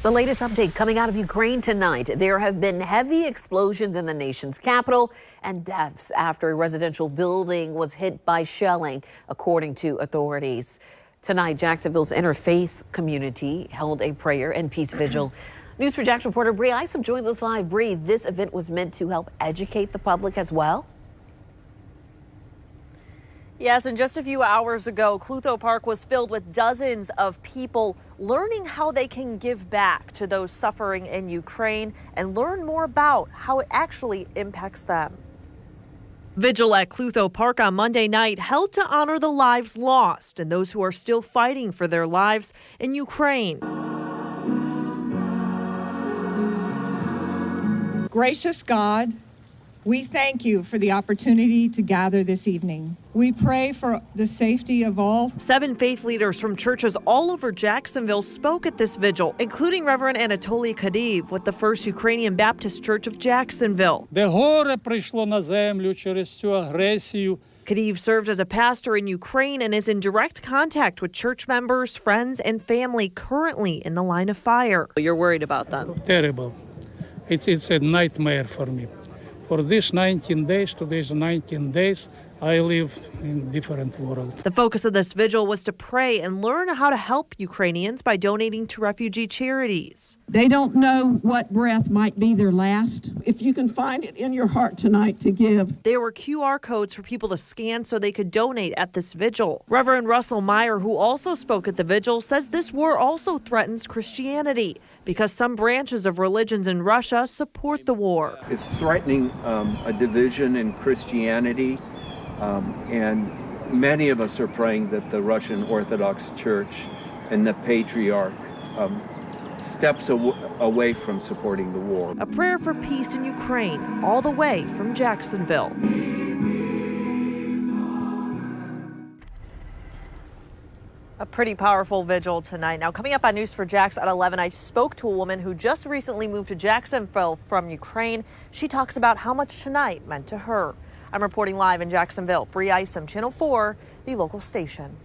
The latest update coming out of Ukraine tonight. There have been heavy explosions in the nation's capital and deaths after a residential building was hit by shelling, according to authorities. Tonight, Jacksonville's interfaith community held a prayer and peace vigil. News for Jax reporter Bree Isom joins us live. Bree, this event was meant to help educate the public as well? Yes, and just a few hours ago, Clutho Park was filled with dozens of people learning how they can give back to those suffering in Ukraine and learn more about how it actually impacts them. Vigil at Clutho Park on Monday night held to honor the lives lost and those who are still fighting for their lives in Ukraine. Gracious God, we thank you for the opportunity to gather this evening. We pray for the safety of all. 7 faith leaders from churches all over Jacksonville spoke at this vigil, including Reverend Anatoly Khadiv with the First Ukrainian Baptist Church of Jacksonville. Де горе прийшло на землю через цю агресію. Khadiv served as a pastor in Ukraine and is in direct contact with church members, friends, and family currently in the line of fire. You're worried about them. Terrible. It's a nightmare for me. For these 19 days, today's 19 days, I live in a different world. The focus of this vigil was to pray and learn how to help Ukrainians by donating to refugee charities. They don't know what breath might be their last. If you can find it in your heart tonight to give. There were QR codes for people to scan so they could donate at this vigil. Reverend Russell Meyer, who also spoke at the vigil, says this war also threatens Christianity because some branches of religions in Russia support the war. It's threatening a division in Christianity. And many of us are praying that the Russian Orthodox Church and the Patriarch steps away from supporting the war. A prayer for peace in Ukraine, all the way from Jacksonville. A pretty powerful vigil tonight. Now, coming up on News for Jax at 11, I spoke to a woman who just recently moved to Jacksonville from Ukraine. She talks about how much tonight meant to her. I'm reporting live in Jacksonville. Bree Isom, Channel 4, the local station.